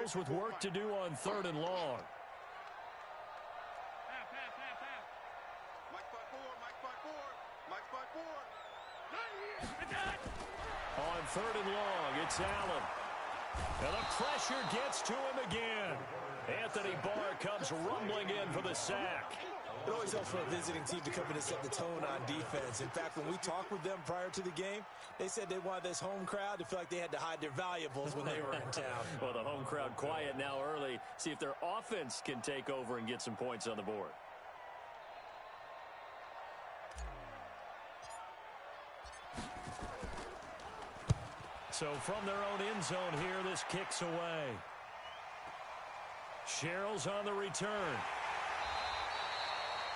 Bears with work to do on 3rd and long. On 3rd and long, it's Allen. And the pressure gets to him again. Anthony Barr comes rumbling in for the sack. It always helps for a visiting team to come in and set the tone on defense. In fact, when we talked with them prior to the game, they said they wanted this home crowd to feel like they had to hide their valuables when they were in town. Well, the home crowd quiet now early. See if their offense can take over and get some points on the board. So from their own end zone here, this kicks away. Sherrill's on the return.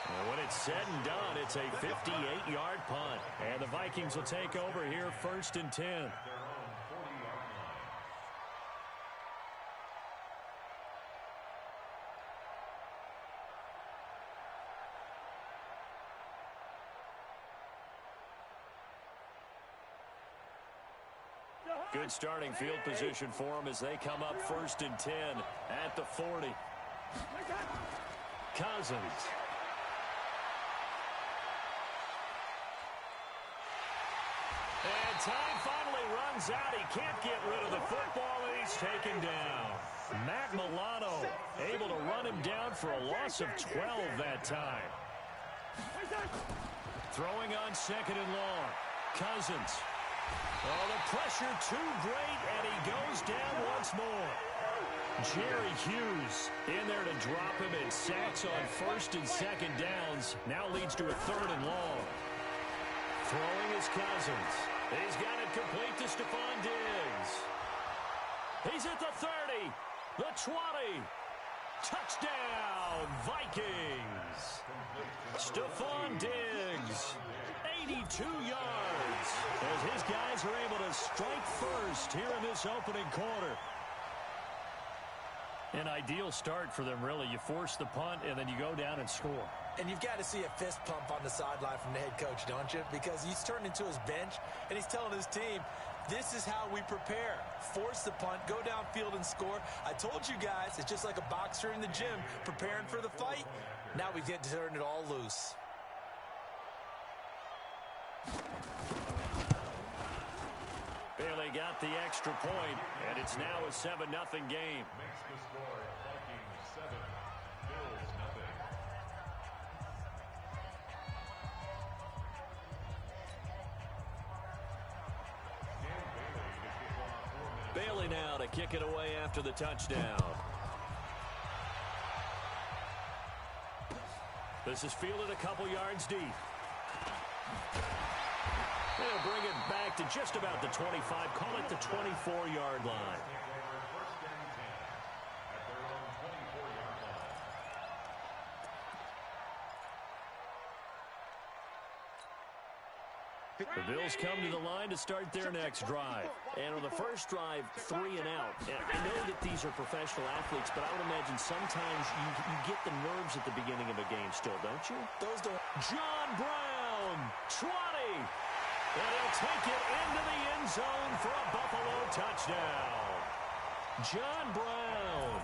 And when it's said and done, it's a 58-yard punt. And the Vikings will take over here 1st and 10. Good starting field position for them as they come up 1st and 10 at the 40. Cousins. And time finally runs out. He can't get rid of the football, and he's taken down. Matt Milano able to run him down for a loss of 12 that time. Throwing on 2nd and long. Cousins. Oh, the pressure too great, and he goes down once more. Jerry Hughes in there to drop him, and sacks on 1st and 2nd downs. Now leads to a 3rd and long. Throwing is Cousins. He's got it complete to Stephon Diggs. He's at the 30, the 20. Touchdown, Vikings. Stephon Diggs, 82 yards, as his guys are able to strike first here in this opening quarter. An ideal start for them, really. You force the punt, and then you go down and score. And you've got to see a fist pump on the sideline from the head coach, don't you? Because he's turned into his bench, and he's telling his team, this is how we prepare. Force the punt, go downfield and score. I told you guys, it's just like a boxer in the gym preparing for the fight. Now we get to turn it all loose. Bailey got the extra point, and it's now a 7-0 game. Makes the score Vikings 7, Bills nothing. Bailey now to kick it away after the touchdown. This is fielded a couple yards deep. They'll bring it back to just about the 25. Call it the 24-yard line. The Bills come to the line to start their next drive. And on the first drive, 3 and out. And I know that these are professional athletes, but I would imagine sometimes you get the nerves at the beginning of a game still, don't you? Those don't. John Brown, 20. And he'll take it into the end zone for a Buffalo touchdown. John Brown,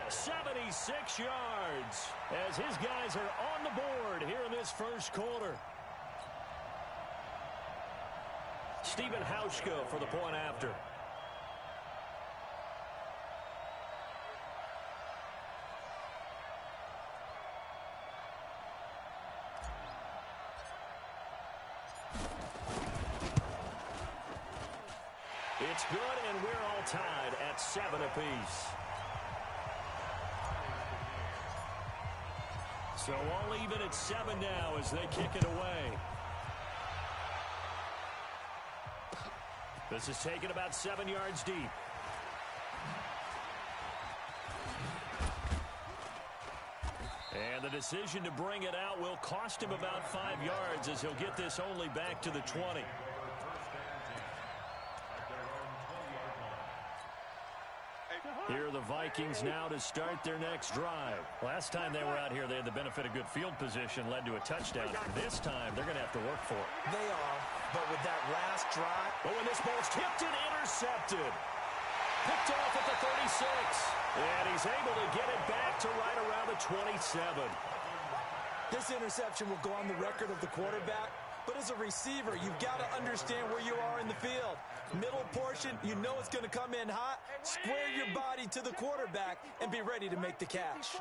76 yards, as his guys are on the board here in this first quarter. Stephen Hauschko for the point after. It's good, and we're all tied at 7 apiece. So all even at 7 now as they kick it away. This is taken about 7 yards deep. And the decision to bring it out will cost him about 5 yards as he'll get this only back to the 20. Here are the Vikings now to start their next drive. Last time they were out here, they had the benefit of good field position, led to a touchdown. This time, they're going to have to work for it. They are, but with that last drive. But when this ball's tipped and intercepted. Picked off at the 36. And he's able to get it back to right around the 27. This interception will go on the record of the quarterback. But as a receiver, you've got to understand where you are in the field. Middle portion, you know it's going to come in hot. Square your body to the quarterback and be ready to make the catch.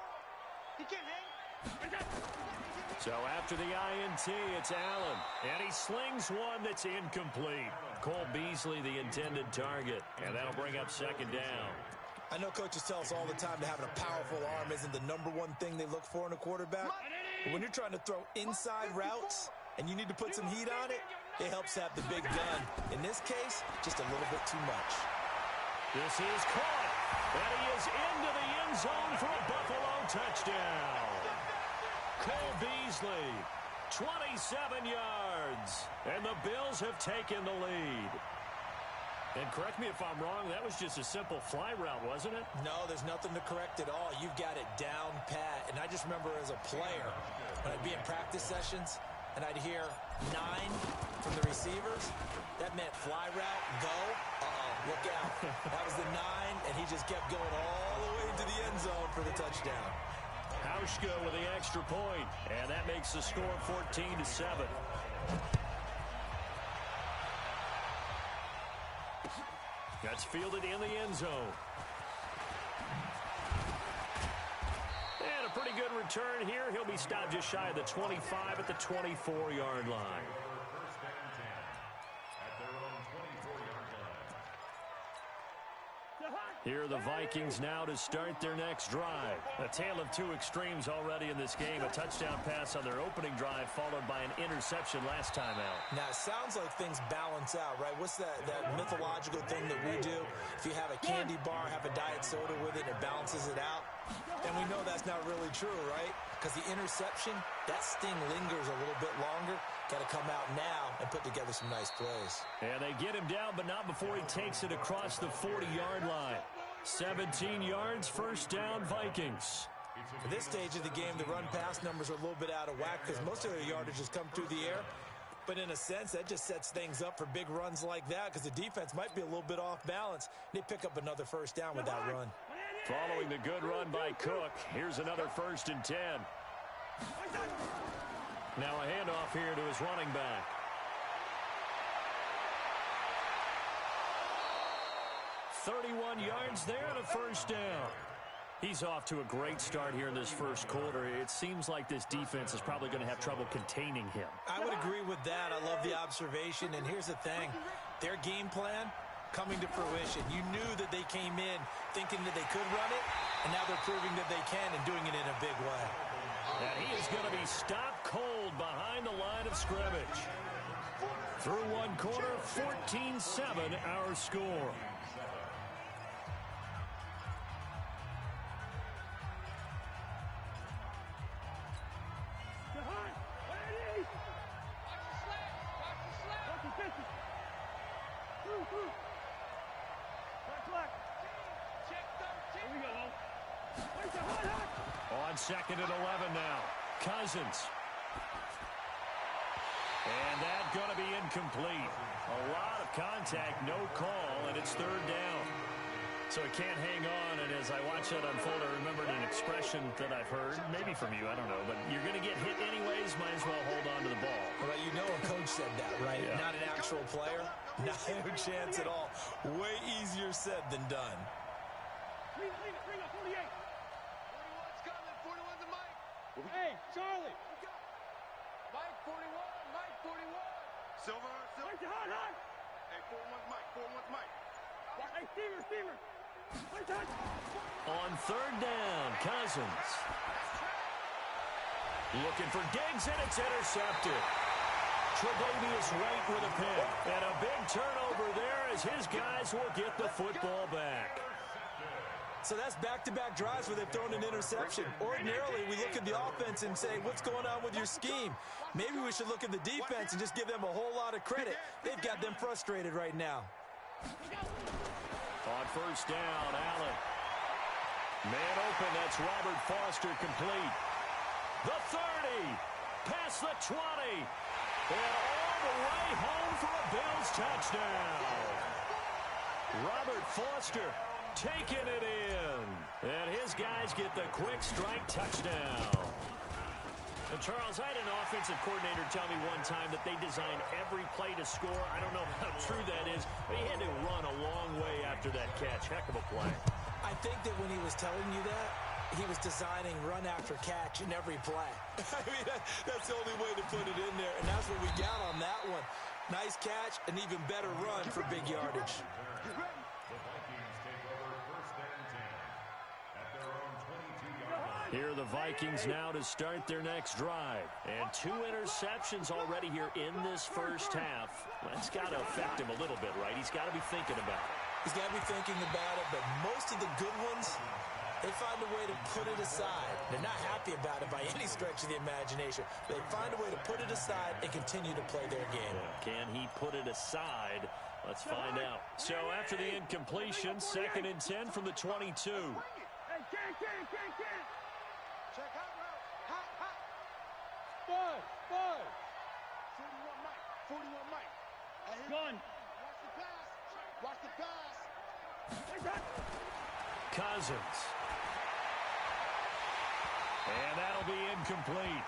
So after the INT, it's Allen. And he slings one that's incomplete. Cole Beasley, the intended target. And that'll bring up second down. I know coaches tell us all the time that having a powerful arm isn't the #1 thing they look for in a quarterback. But when you're trying to throw inside routes and you need to put some heat on it, it helps have the big gun. In this case, just a little bit too much. This is caught. And he is into the end zone for a Buffalo touchdown. Cole Beasley, 27 yards. And the Bills have taken the lead. And correct me if I'm wrong, that was just a simple fly route, wasn't it? No, there's nothing to correct at all. You've got it down pat. And I just remember as a player, when I'd be in practice sessions, and I'd hear 9 from the receivers, that meant fly route, go. Look out. That was the 9, and he just kept going all the way to the end zone for the touchdown. Hauschka with the extra point, and that makes the score 14-7. That's fielded in the end zone. And a pretty good return here. He'll be stopped just shy of the 25 at the 24-yard line. First down 10 at their own 24-yard line. Here are the Vikings now to start their next drive. A tale of two extremes already in this game. A touchdown pass on their opening drive followed by an interception last time out. Now, it sounds like things balance out, right? What's that mythological thing that we do? If you have a candy bar, have a diet soda with it, it balances it out. And we know that's not really true, right? Because the interception, that sting lingers a little bit longer. Got to come out now and put together some nice plays. And they get him down, but not before he takes it across the 40-yard line. 17 yards, first down, Vikings. At this stage of the game, the run-pass numbers are a little bit out of whack because most of their yardage has come through the air. But in a sense, that just sets things up for big runs like that because the defense might be a little bit off balance. They pick up another first down with that run. Following the good run by Cook, here's another 1st and 10. Now a handoff here to his running back. 31 yards there and a first down. He's off to a great start here in this first quarter. It seems like this defense is probably going to have trouble containing him. I would agree with that. I love the observation. And here's the thing. Their game plan coming to fruition. You knew that they came in thinking that they could run it, and now they're proving that they can and doing it in a big way. And he is going to be stopped cold behind the line of scrimmage. Through one quarter, 14-7 our score. On 2nd and 11 now. Cousins. And that's going to be incomplete. A lot of contact, no call, and it's 3rd down. So he can't hang on, and as I watch that unfold, I remembered an expression that I've heard, maybe from you, I don't know, but you're going to get hit anyways, might as well hold on to the ball. Well, you know a coach said that, right? Yeah. Not an actual player. Not a chance at all. Way easier said than done. Bring up 48. 41's coming. 41's a Mike. Hey, Charlie. Mike 41. Mike 41. Silver. Mike, hot. Hey, 41's Mike. 41's Mike. Hey, Steamer. On 3rd down, Cousins. Looking for Diggs, and it's intercepted. Tre'Davious White with a pick. And a big turnover there as his guys will get the football back. So that's back-to-back drives where they've thrown an interception. Ordinarily, we look at the offense and say, what's going on with your scheme? Maybe we should look at the defense and just give them a whole lot of credit. They've got them frustrated right now. On 1st down, Allen. Man open, that's Robert Foster complete. The 30, past the 20, and all the way home for a Bills touchdown. Robert Foster Taking it in. And his guys get the quick strike touchdown. And Charles, I had an offensive coordinator tell me one time that they design every play to score. I don't know how true that is, but he had to run a long way after that catch. Heck of a play. I think that when he was telling you that, he was designing run after catch in every play. I mean, that's the only way to put it in there, and that's what we got on that one. Nice catch, an even better run for big yardage. Here are the Vikings now to start their next drive. And 2 interceptions already here in this first half. That's got to affect him a little bit, right? He's got to be thinking about it. He's got to be thinking about it, but most of the good ones, they find a way to put it aside. They're not happy about it by any stretch of the imagination. They find a way to put it aside and continue to play their game. Can he put it aside? Let's find out. So after the incompletion, 2nd and 10 from the 22. Check out route. Hot, hot. 5. 41 Mike. 41 Mike. Gun. Watch the pass. Watch the pass. Cousins. And that'll be incomplete.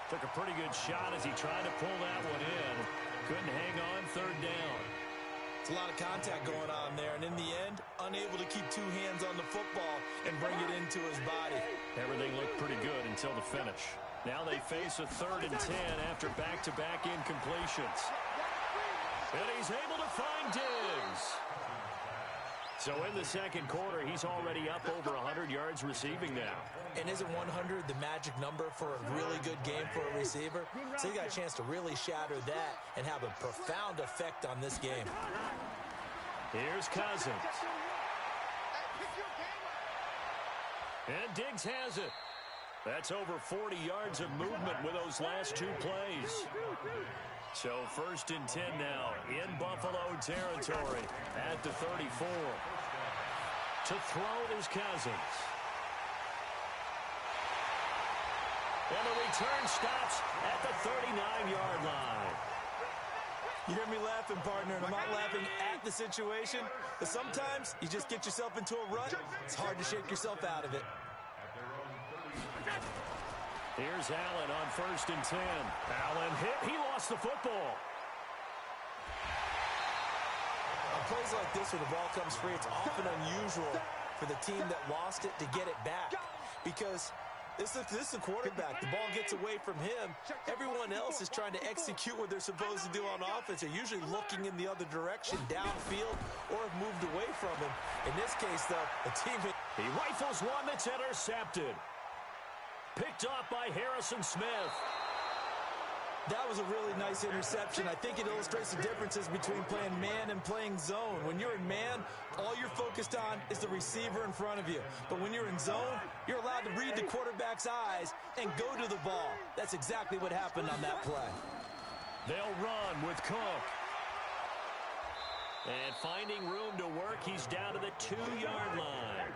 Took a pretty good shot as he tried to pull that one in. Couldn't hang on 3rd down. It's a lot of contact going on there, and in the end, unable to keep 2 hands on the football and bring it into his body. Everything looked pretty good until the finish. Now they face a 3rd and 10 after back-to-back incompletions. And he's able to find Diggs. So in the 2nd quarter, he's already up over 100 yards receiving now. And isn't 100 the magic number for a really good game for a receiver? So he got a chance to really shatter that and have a profound effect on this game. Here's Cousins. And Diggs has it. That's over 40 yards of movement with those last 2 plays. So 1st and 10 now in Buffalo territory at the 34. To throw is Cousins. And the return stops at the 39-yard line. You hear me laughing, partner, and I'm not laughing at the situation. But sometimes you just get yourself into a rut. It's hard to shake yourself out of it. Here's Allen on 1st and 10. Allen hit. He lost the football. On plays like this where the ball comes free, it's often unusual for the team that lost it to get it back. Because this is the quarterback. The ball gets away from him. Everyone else is trying to execute what they're supposed to do on offense. They're usually looking in the other direction, downfield, or have moved away from him. In this case, though, the team... He rifles one that's intercepted. Picked off by Harrison Smith. That was a really nice interception. I think it illustrates the differences between playing man and playing zone. When you're in man, all you're focused on is the receiver in front of you. But when you're in zone, you're allowed to read the quarterback's eyes and go to the ball. That's exactly what happened on that play. They'll run with Cook. And finding room to work, he's down to the 2-yard line.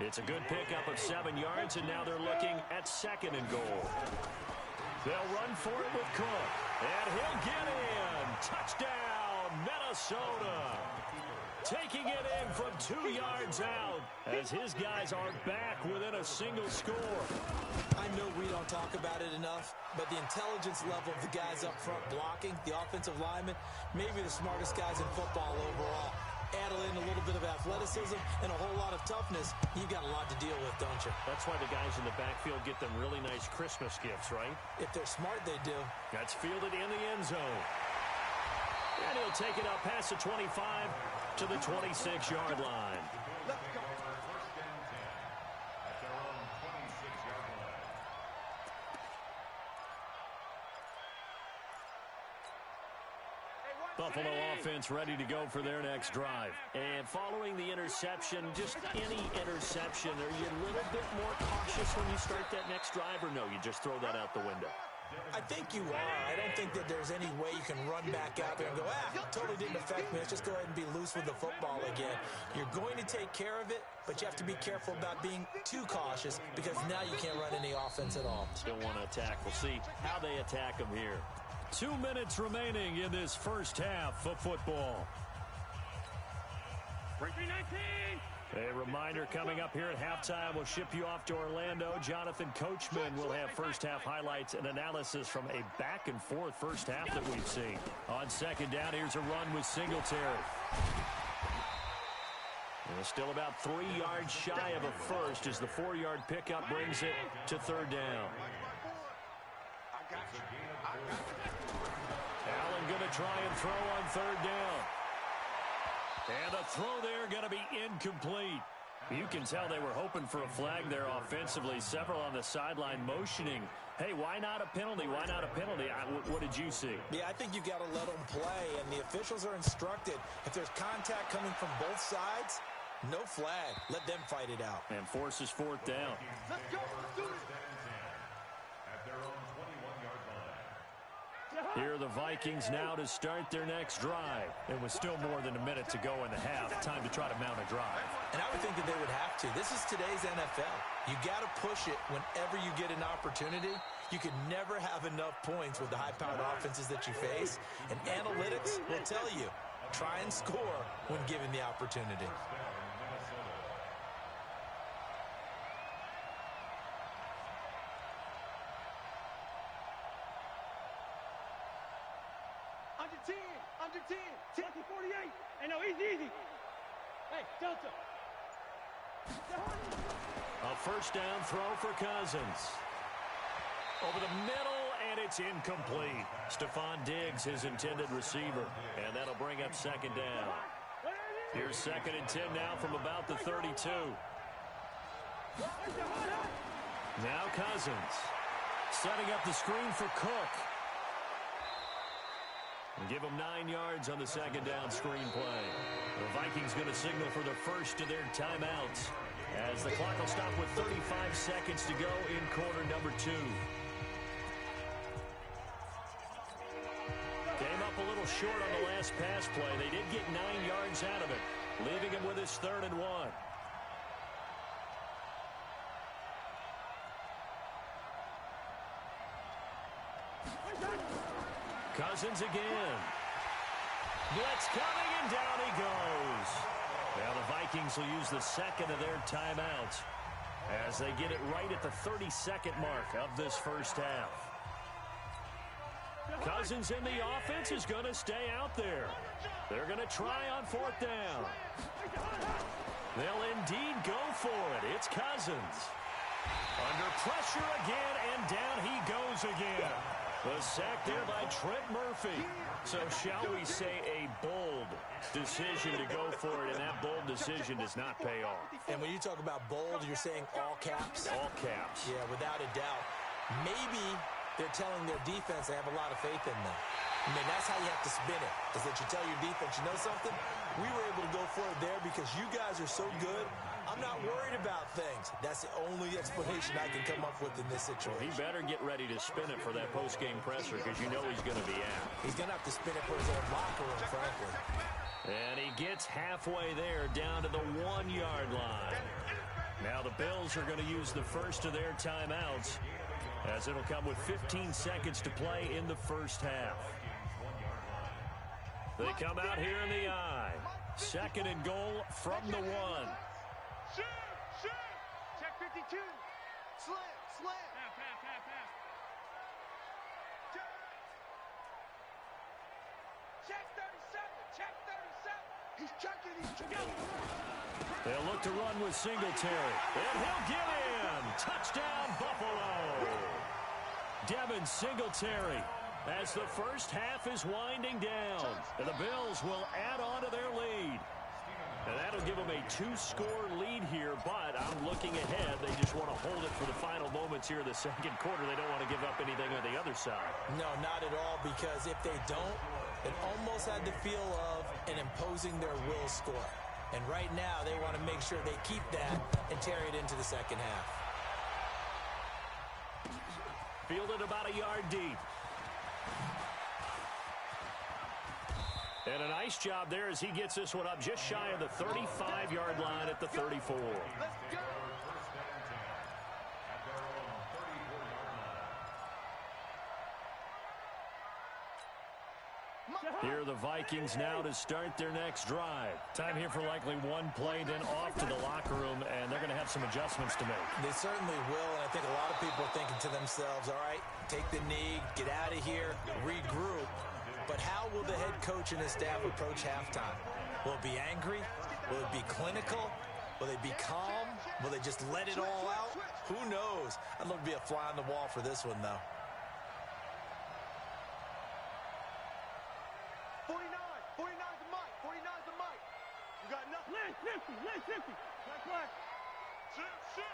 It's a good pickup of 7 yards, and now they're looking at 2nd and goal. They'll run for it with Cook. And he'll get in. Touchdown, Minnesota. Taking it in from 2 yards out as his guys are back within a single score. I know we don't talk about it enough, but the intelligence level of the guys up front blocking, the offensive linemen, maybe the smartest guys in football overall. Add in a little bit of athleticism and a whole lot of toughness, you've got a lot to deal with, don't you? That's why the guys in the backfield get them really nice Christmas gifts, right? If they're smart, they do. That's fielded in the end zone. And he'll take it up past the 25 to the 26-yard line. Buffalo offense ready to go for their next drive. And following the interception, just any interception, are you a little bit more cautious when you start that next drive, or no, you just throw that out the window? I think you are. I don't think that there's any way you can run back out there and go, totally didn't affect me. Let's just go ahead and be loose with the football again. You're going to take care of it, but you have to be careful about being too cautious because now you can't run any offense at all. Still want to attack. We'll see how they attack them here. 2 minutes remaining in this first half of football. Break 19! A reminder coming up here at halftime. We'll ship you off to Orlando. Jonathan Coachman will have first-half highlights and analysis from a back-and-forth first half that we've seen. On second down, here's a run with Singletary. And still about 3 yards shy of a first as the 4-yard pickup brings it to third down. Allen going to try and throw on third down. And the throw there going to be incomplete. You can tell they were hoping for a flag there offensively. Several on the sideline motioning. Hey, why not a penalty? Why not a penalty? What did you see? Yeah, I think you've got to let them play, and the officials are instructed. If there's contact coming from both sides, no flag. Let them fight it out. And forces fourth down. Let's go. Let's do it. At their own 21-yard line. Here are the Vikings now to start their next drive. It was still more than a minute to go in the half. Time to try to mount a drive. And I would think that they would have to. This is today's NFL. You got to push it whenever you get an opportunity. You can never have enough points with the high-powered offenses that you face. And analytics will tell you, try and score when given the opportunity. Under 10, 10 to 48. Hey, no, easy. Hey, Delta. A first down throw for Cousins. Over the middle, and it's incomplete. Stephon Diggs, his intended receiver. And that'll bring up second down. Here's second and 10 now from about the 32. Now Cousins. Setting up the screen for Cook. And give them 9 yards on the second down screen play. The Vikings going to signal for the first of their timeouts as the clock will stop with 35 seconds to go in quarter number 2. Came up a little short on the last pass play. They did get 9 yards out of it, leaving him with his 3rd and 1. Cousins again. Blitz coming, and down he goes. Now the Vikings will use the second of their timeouts as they get it right at the 30-second mark of this first half. Cousins in the offense is going to stay out there. They're going to try on 4th down. They'll indeed go for it. It's Cousins. Under pressure again, and down he goes again. The sack there by Trent Murphy. So shall we say a bold decision to go for it, and that bold decision does not pay off. And when you talk about bold, you're saying all caps? All caps. Yeah, without a doubt. Maybe they're telling their defense they have a lot of faith in them. I mean, that's how you have to spin it, is that you tell your defense, you know something? We were able to go for it there because you guys are so good. I'm not worried about things. That's the only explanation I can come up with in this situation. Well, he better get ready to spin it for that post-game presser because you know he's going to be out. He's going to have to spin it for his own locker room, frankly. And he gets halfway there down to the 1-yard line. Now the Bills are going to use the first of their timeouts as it'll come with 15 seconds to play in the first half. They come out here in the I. 2nd and goal from the 1. Shoot! Check 52. Slam. Pass. Check 37. He's checking. They'll look to run with Singletary. And he'll get in. Touchdown, Buffalo. Devin Singletary as the first half is winding down. And the Bills will add on to their lead. And that'll give them a 2-score lead here, but I'm looking ahead. They just want to hold it for the final moments here in the second quarter. They don't want to give up anything on the other side. No, not at all, because if they don't, it almost had the feel of an imposing their will score. And right now, they want to make sure they keep that and carry it into the second half. Fielded about a yard deep. And a nice job there as he gets this one up just shy of the 35-yard line at the 34. Let's go. Here are the Vikings now to start their next drive. Time here for likely one play, then off to the locker room, and they're going to have some adjustments to make. They certainly will, and I think a lot of people are thinking to themselves, all right, take the knee, get out of here, regroup. But how will the head coach and his staff approach halftime? Will it be angry? Will it be clinical? Will they be calm? Will they just let it all out? Who knows? I'd love to be a fly on the wall for this one, though. 49 is the mic. 49 is the mic. You got nothing. Let's 50. Black. Shift.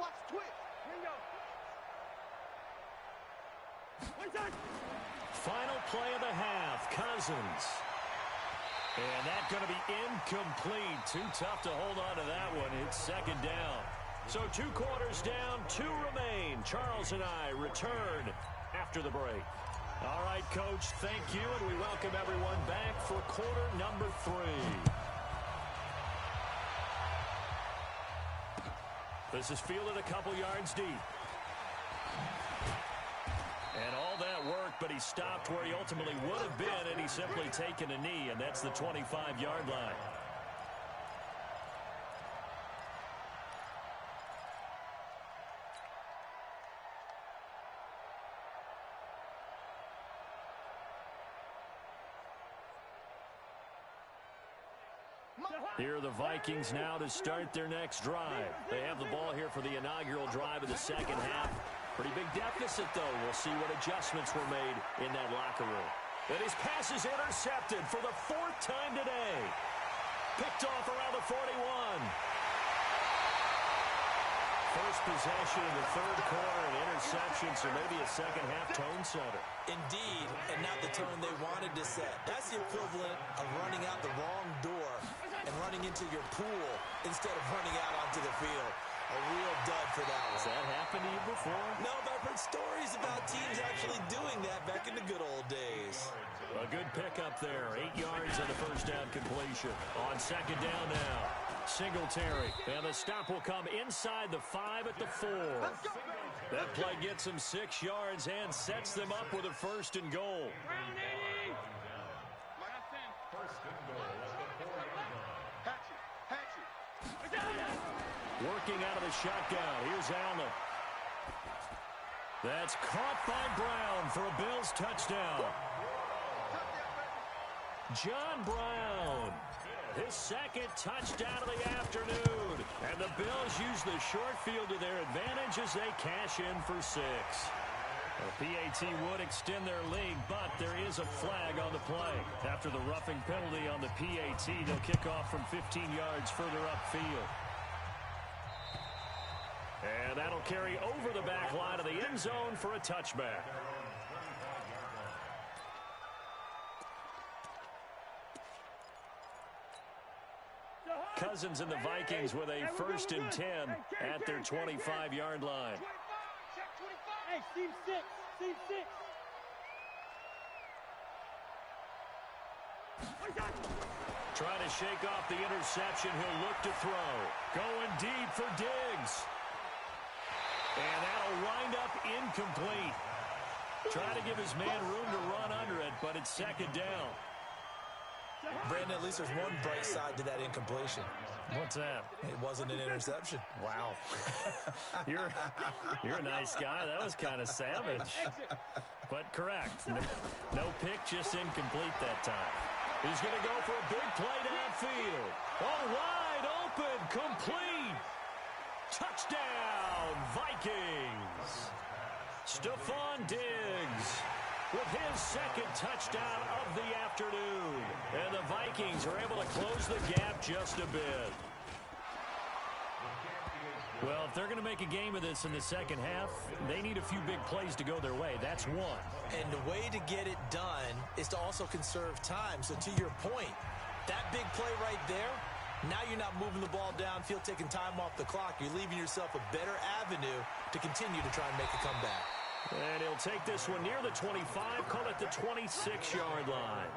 Watch twitch. Bingo. One time. Final play of the half, Cousins. And that's going to be incomplete. Too tough to hold on to that one. It's second down. So 2 quarters down, 2 remain. Charles and I return after the break. All right, Coach, thank you, and we welcome everyone back for quarter number 3. This is fielded a couple yards deep. And all that work, but he stopped where he ultimately would have been, and he's simply taken a knee, and that's the 25-yard line. Here are the Vikings now to start their next drive. They have the ball here for the inaugural drive of the second half. Pretty big deficit, though. We'll see what adjustments were made in that locker room. And his pass is intercepted for the 4th time today. Picked off around the 41. First possession in the 3rd quarter, an interception, so maybe a second-half tone setter. Indeed, and not the tone they wanted to set. That's the equivalent of running out the wrong door and running into your pool instead of running out onto the field. A real dud for that one. Has that happened to you before? No, but I've heard stories about teams actually doing that back in the good old days. A good pickup there. 8 yards on the first down completion. On second down now. Singletary. And the stop will come inside the 5 at the 4. That play gets them 6 yards and sets them up with a 1st and goal. Working out of the shotgun. Here's Allen. That's caught by Brown for a Bills touchdown. John Brown. His 2nd touchdown of the afternoon. And the Bills use the short field to their advantage as they cash in for 6. The PAT would extend their lead, but there is a flag on the play. After the roughing penalty on the PAT, they'll kick off from 15 yards further upfield. And that'll carry over the back line of the end zone for a touchback. Cousins and the Vikings with a 1st and 10 at their 25-yard line. Hey, Steve 6. Trying to shake off the interception. He'll look to throw. Going deep for Diggs. And that'll wind up incomplete. Trying to give his man room to run under it, but it's second down. Brandon, at least there's one bright side to that incompletion. What's that? It wasn't an interception. Wow. You're a nice guy. That was kind of savage. But correct. No pick, just incomplete that time. He's going to go for a big play downfield. Oh, wide open, complete. Touchdown, Vikings. Stephon Diggs with his 2nd touchdown of the afternoon. And the Vikings are able to close the gap just a bit. Well, if they're going to make a game of this in the second half, they need a few big plays to go their way. That's one. And the way to get it done is to also conserve time. So to your point, that big play right there, now you're not moving the ball downfield, taking time off the clock. You're leaving yourself a better avenue to continue to try and make a comeback. And he'll take this one near the 25, call it the 26-yard line.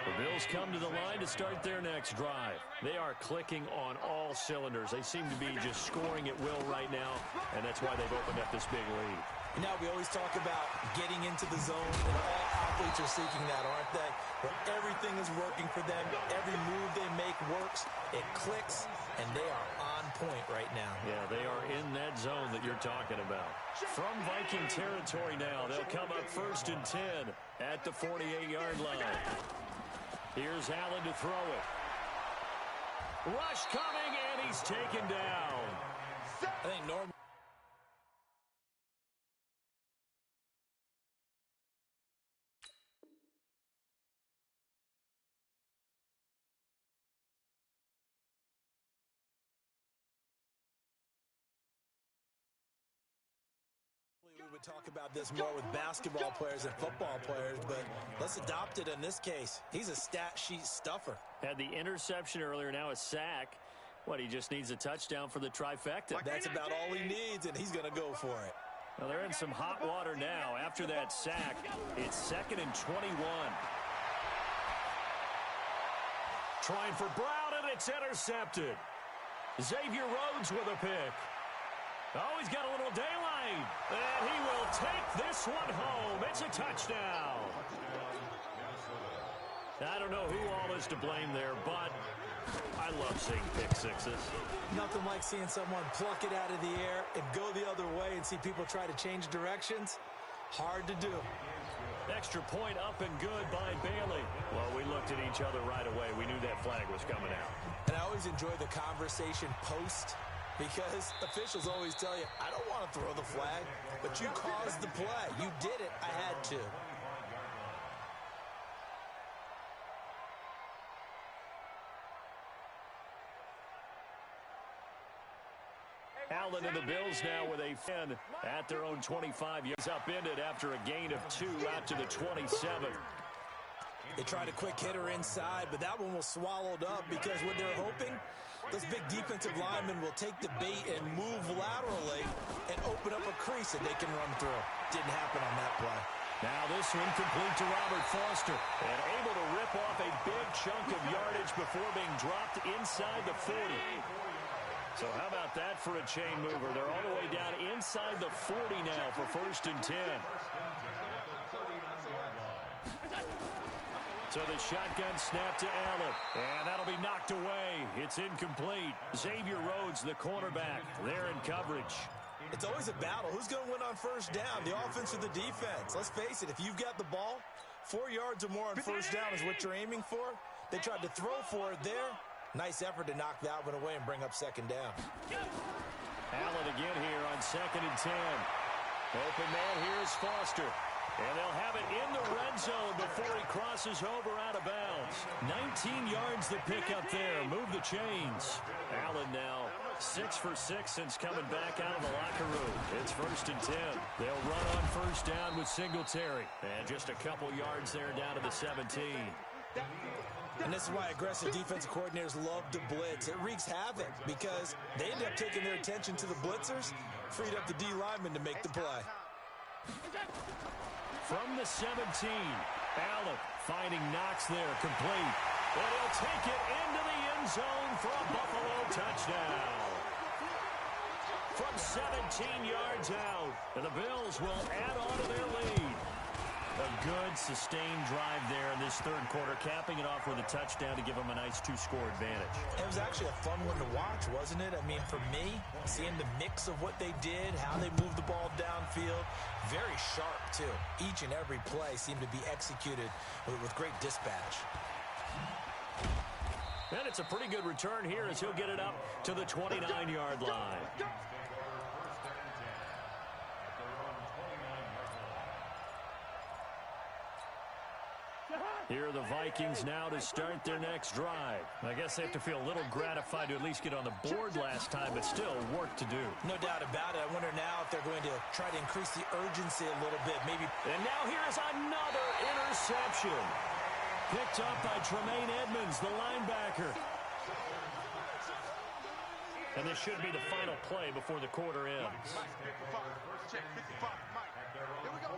The Bills come to the line to start their next drive. They are clicking on all cylinders. They seem to be just scoring at will right now, and that's why they've opened up this big lead. Now we always talk about getting into the zone and all out athletes are seeking that, aren't they? Where everything is working for them. Every move they make works. It clicks, and they are on point right now. Yeah, they are in that zone that you're talking about. From Viking territory now, they'll come up 1st and 10 at the 48-yard line. Here's Allen to throw it. Rush coming, and he's taken down. I think normally we would talk about this more with basketball players and football players, but let's adopt it in this case. He's a stat sheet stuffer. Had the interception earlier, now a sack. What, he just needs a touchdown for the trifecta. That's about all he needs, and he's going to go for it. Well, they're in some hot water now. After that sack, it's 2nd and 21. Trying for Brown, and it's intercepted. Xavier Rhodes with a pick. Oh, he's got a little daylight. And he will take this one home. It's a touchdown. I don't know who all is to blame there, but I love seeing pick sixes. Nothing like seeing someone pluck it out of the air and go the other way and see people try to change directions. Hard to do. Extra point up and good by Bailey. Well, we looked at each other right away. We knew that flag was coming out. And I always enjoy the conversation post, because officials always tell you, I don't want to throw the flag, but you caused the play. You did it. I had to. Allen and the Bills now with a fin at their own 25 yards. Upended after a gain of 2 out to the 27. They tried a quick hitter inside, but that one was swallowed up because what they're hoping, those big defensive linemen will take the bait and move laterally and open up a crease that they can run through. Didn't happen on that play. Now this one complete to Robert Foster, and able to rip off a big chunk of yardage before being dropped inside the 40. So how about that for a chain mover? They're all the way down inside the 40 now for 1st and 10. So the shotgun snap to Allen, and that'll be knocked away. It's incomplete. Xavier Rhodes, the cornerback, there in coverage. It's always a battle. Who's going to win on 1st down, the offense or the defense? Let's face it, if you've got the ball, 4 yards or more on 1st down is what you're aiming for. They tried to throw for it there. Nice effort to knock that one away and bring up 2nd down. Allen again here on 2nd and 10. Open man here is Foster. And they'll have it in the red zone before he crosses over out of bounds. 19 yards the pick up there. Move the chains. Allen now 6 for 6 since coming back out of the locker room. It's 1st and 10. They'll run on 1st down with Singletary. And just a couple yards there down to the 17. And this is why aggressive defensive coordinators love to blitz. It wreaks havoc because they end up taking their attention to the blitzers, freed up the D lineman to make the play. From the 17, Allen finding Knox there, complete. And he'll take it into the end zone for a Buffalo touchdown. From 17 yards out, and the Bills will add on to their lead. A good, sustained drive there in this 3rd quarter, capping it off with a touchdown to give them a nice 2-score advantage. It was actually a fun one to watch, wasn't it? I mean, for me, seeing the mix of what they did, how they moved the ball downfield, very sharp, too. Each and every play seemed to be executed with great dispatch. And it's a pretty good return here as he'll get it up to the 29-yard line. Here are the Vikings now to start their next drive. I guess they have to feel a little gratified to at least get on the board last time, but still work to do. No doubt about it. I wonder now if they're going to try to increase the urgency a little bit. Maybe. And now here's another interception. Picked up by Tremaine Edmonds, the linebacker. And this should be the final play before the quarter ends. Check 55, Mike. Here we go.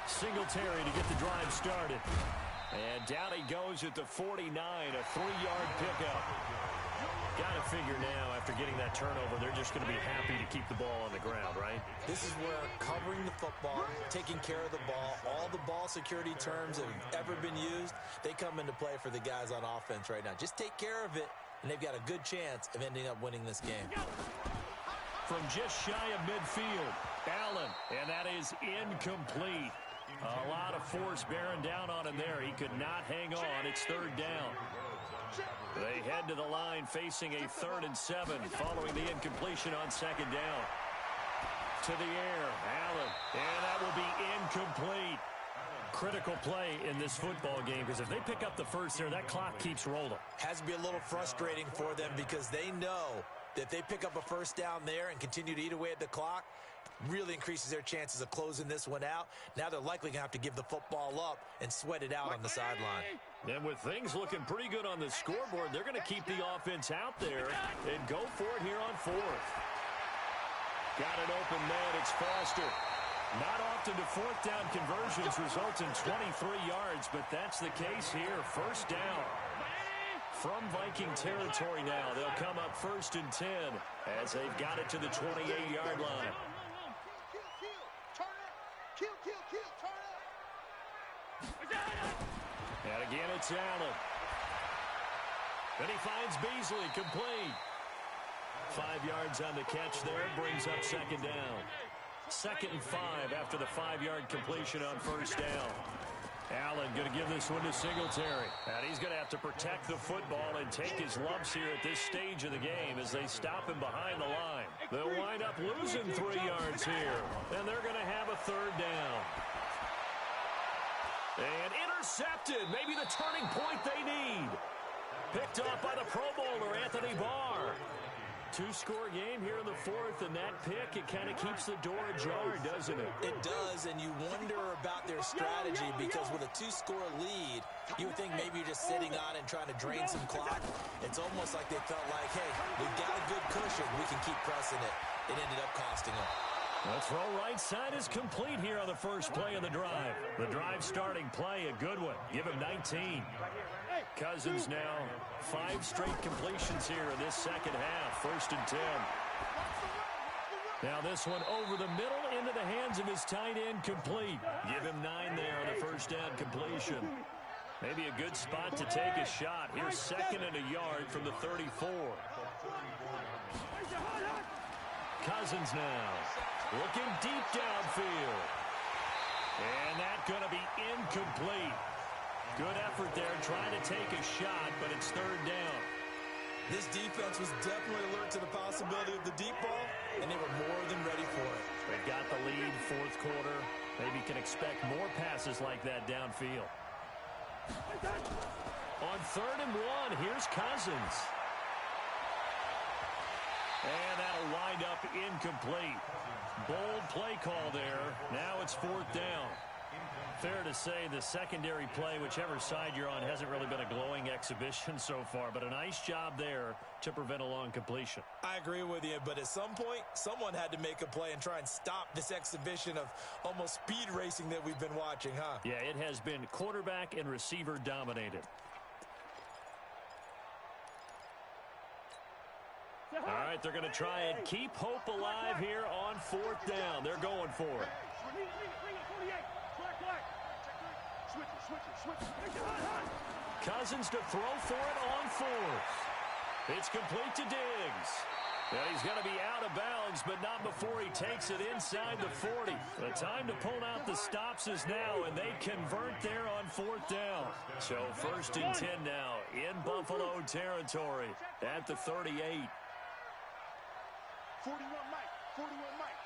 Singletary to get the drive started. And down he goes at the 49, a 3-yard pickup. Got to figure now, after getting that turnover, they're just going to be happy to keep the ball on the ground, right? This is where covering the football, taking care of the ball, all the ball security terms that have ever been used, they come into play for the guys on offense right now. Just take care of it, and they've got a good chance of ending up winning this game. From just shy of midfield, Allen, and that is incomplete. A lot of force bearing down on him there. He could not hang on. It's third down. They head to the line facing a 3rd and 7 following the incompletion on second down. To the air, Allen, and that will be incomplete. Critical play in this football game because if they pick up the first there, that clock keeps rolling. Has to be a little frustrating for them because they know that if they pick up a first down there and continue to eat away at the clock, really increases their chances of closing this one out. Now they're likely going to have to give the football up and sweat it out on the sideline. And with things looking pretty good on the scoreboard, they're going to keep the offense out there and go for it here on 4th. Got an open man. It's Foster. Not often do 4th down conversions result in 23 yards, but that's the case here. First down. From Viking territory now, they'll come up 1st and 10 as they've got it to the 28-yard line. And again, it's Allen. And he finds Beasley, complete. 5 yards on the catch there, brings up second down. 2nd and 5 after the 5-yard completion on first down. Allen going to give this one to Singletary. And he's going to have to protect the football and take his lumps here at this stage of the game as they stop him behind the line. They'll wind up losing 3 yards here. And they're going to have a 3rd down. And intercepted. Maybe the turning point they need. Picked off by the Pro Bowler, Anthony Barr. 2-score game here in the 4th, and that pick, it kind of keeps the door ajar, doesn't it? It does, and you wonder about their strategy because with a 2-score lead, you would think maybe you're just sitting on and trying to drain some clock. It's almost like they felt like, hey, we've got a good cushion. We can keep pressing it. It ended up costing them. The throw right side is complete here on the first play of the drive. The drive starting play, a good one. Give him 19. Cousins now 5 straight completions here in this second half. 1st and 10. Now this one over the middle into the hands of his tight end, complete. Give him 9 there on the first down completion. Maybe a good spot to take a shot. Here's 2nd and a yard from the 34. Cousins now looking deep downfield. And that's going to be incomplete. Good effort there trying to take a shot, but it's 3rd down. This defense was definitely alert to the possibility of the deep ball, and they were more than ready for it. They've got the lead, 4th quarter. Maybe can expect more passes like that downfield. On 3rd and 1, here's Cousins. And that'll wind up incomplete. Bold play call there. Now it's 4th down. Fair to say the secondary play, whichever side you're on, hasn't really been a glowing exhibition so far, but a nice job there to prevent a long completion. I agree with you, but at some point, someone had to make a play and try and stop this exhibition of almost speed racing that we've been watching, huh? Yeah, it has been quarterback and receiver dominated. All right, they're going to try and keep hope alive here on 4th down. They're going for it. Cousins to throw for it on 4th. It's complete to Diggs. And he's going to be out of bounds, but not before he takes it inside the 40. The time to pull out the stops is now, and they convert there on 4th down. So 1st and 10 now in Buffalo territory at the 38. 41 Mike. 41 Mike.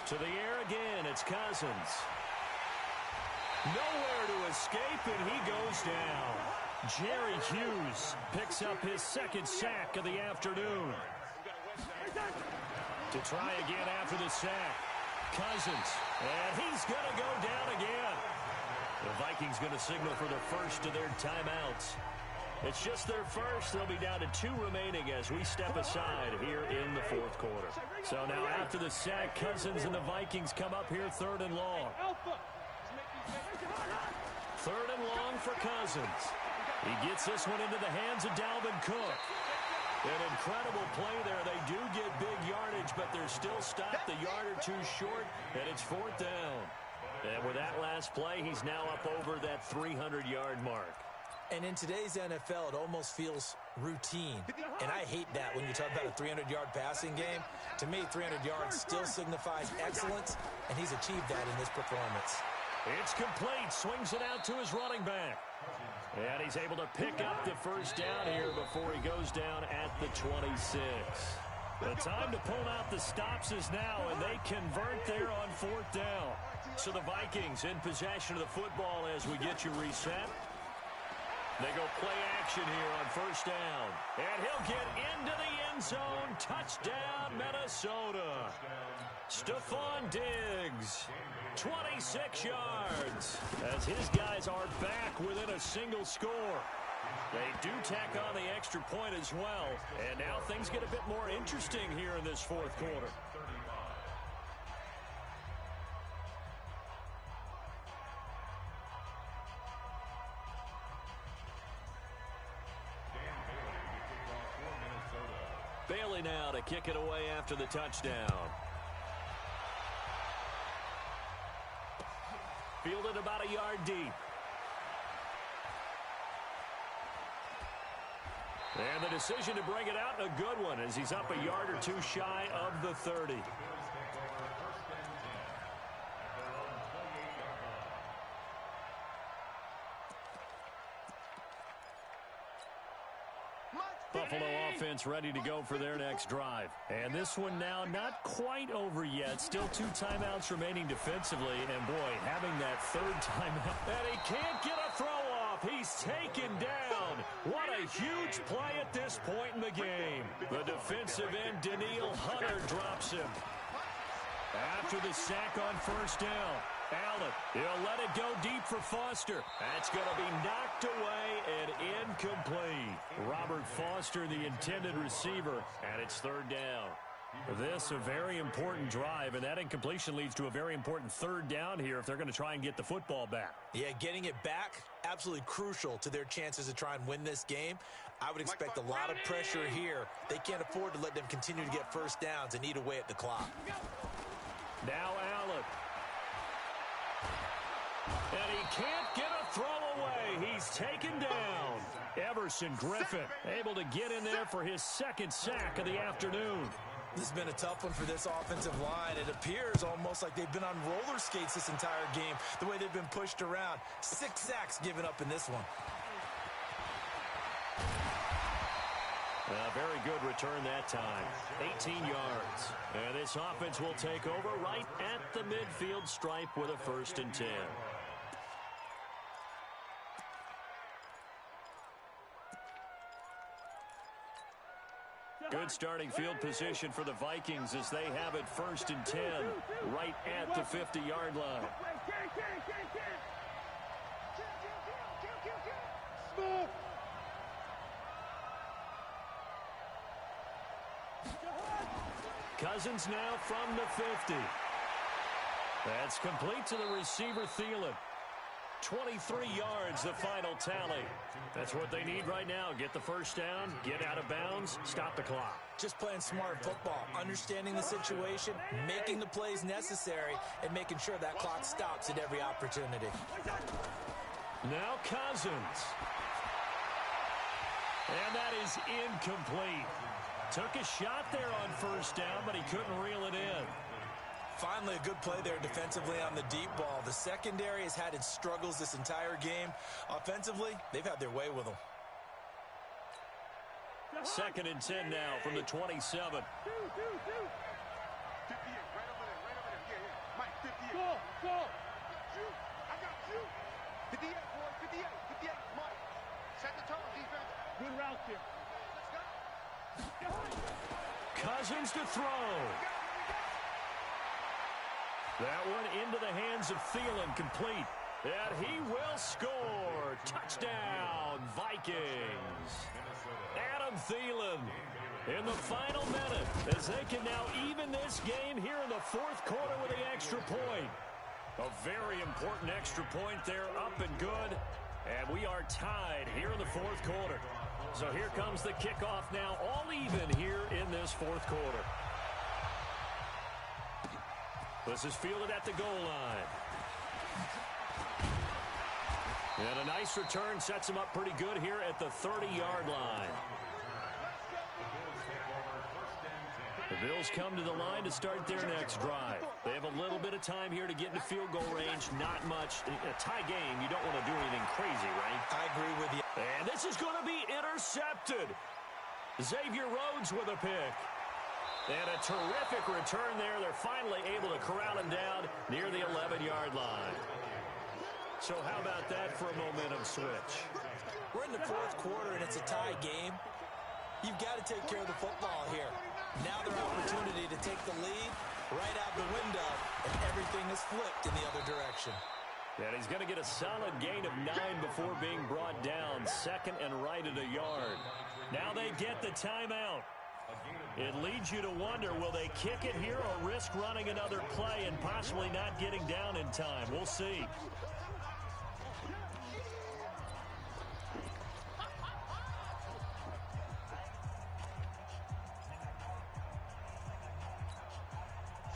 To the air again, it's Cousins. Nowhere to escape, and he goes down. Jerry Hughes picks up his 2nd sack of the afternoon. To try again after the sack. Cousins, and he's going to go down again. The Vikings going to signal for the first of their timeouts. It's just their first. They'll be down to 2 remaining as we step aside here in the 4th quarter. So now after the sack, Cousins and the Vikings come up here 3rd and long. Third and long for Cousins. He gets this one into the hands of Dalvin Cook. An incredible play there. They do get big yardage, but they're still stopped a yard or two short, and it's fourth down. And with that last play, he's now up over that 300-yard mark. And in today's NFL, it almost feels routine. And I hate that when you talk about a 300-yard passing game. To me, 300 yards still signifies excellence, and he's achieved that in this performance. It's complete. Swings it out to his running back. And he's able to pick up the first down here before he goes down at the 26. The time to pull out the stops is now, and they convert there on fourth down. So the Vikings in possession of the football as we get you reset. They go play action here on first down. And he'll get into the end zone. Touchdown, Minnesota. Stephon Diggs, 26 yards, as his guys are back within a single score. They do tack on the extra point as well. And now things get a bit more interesting here in this fourth quarter. Bailey now to kick it away after the touchdown. Fielded about a yard deep. And the decision to bring it out, a good one, as he's up a yard or two shy of the 30. Buffalo offense ready to go for their next drive. And this one now not quite over yet. Still 2 timeouts remaining defensively. And, boy, having that third timeout. And he can't get a throw off. He's taken down. What a huge play at this point in the game. The defensive end, Danielle Hunter, drops him. After the sack on first down, Allen, he'll let it go deep for Foster. That's going to be knocked away and incomplete. Robert Foster, the intended receiver, and it's third down. This a very important drive, and that incompletion leads to a very important third down here if they're going to try and get the football back. Yeah, getting it back, absolutely crucial to their chances to try and win this game. I would expect a lot of pressure here. They can't afford to let them continue to get first downs and eat away at the clock. Now Allen. And he can't get a throw away. He's taken down. Everson Griffin able to get in there for his second sack of the afternoon. This has been a tough one for this offensive line. It appears almost like they've been on roller skates this entire game, the way they've been pushed around. 6 sacks given up in this one. A very good return that time. 18 yards. And this offense will take over right at the midfield stripe with a 1st and 10. Good starting field position for the Vikings as they have it 1st and 10 right at the 50-yard line. Cousins now from the 50. That's complete to the receiver, Thielen. 23 yards, the final tally. That's what they need right now. Get the first down, get out of bounds, stop the clock. Just playing smart football, understanding the situation, making the plays necessary, and making sure that clock stops at every opportunity. Now Cousins. And that is incomplete. Took a shot there on first down, but he couldn't reel it in. Finally, a good play there defensively on the deep ball. The secondary has had its struggles this entire game. Offensively, they've had their way with them. 2nd and 10 now from the 27. 58, right over there, yeah. Mike, 58. Go. I got you. 58, boy, 58, Mike. Set the tone, defense. Good route here. Let's go. Cousins to throw. That one into the hands of Thielen, complete. And he will score. Touchdown, Vikings. Adam Thielen in the final minute as they can now even this game here in the 4th quarter with the extra point. A very important extra point there, up and good. And we are tied here in the fourth quarter. So here comes the kickoff now, all even here in this fourth quarter. This is fielded at the goal line. And a nice return sets him up pretty good here at the 30-yard line. The Bills come to the line to start their next drive. They have a little bit of time here to get into field goal range. Not much. In a tie game, you don't want to do anything crazy, right? I agree with you. And this is going to be intercepted. Xavier Rhodes with a pick. And a terrific return there. They're finally able to corral him down near the 11-yard line. So how about that for a momentum switch? We're in the fourth quarter, and it's a tie game. You've got to take care of the football here. Now their opportunity to take the lead right out the window, and everything is flipped in the other direction. And he's going to get a solid gain of 9 before being brought down. Second and right at a yard. Now they get the timeout. It leads you to wonder, will they kick it here or risk running another play and possibly not getting down in time? We'll see.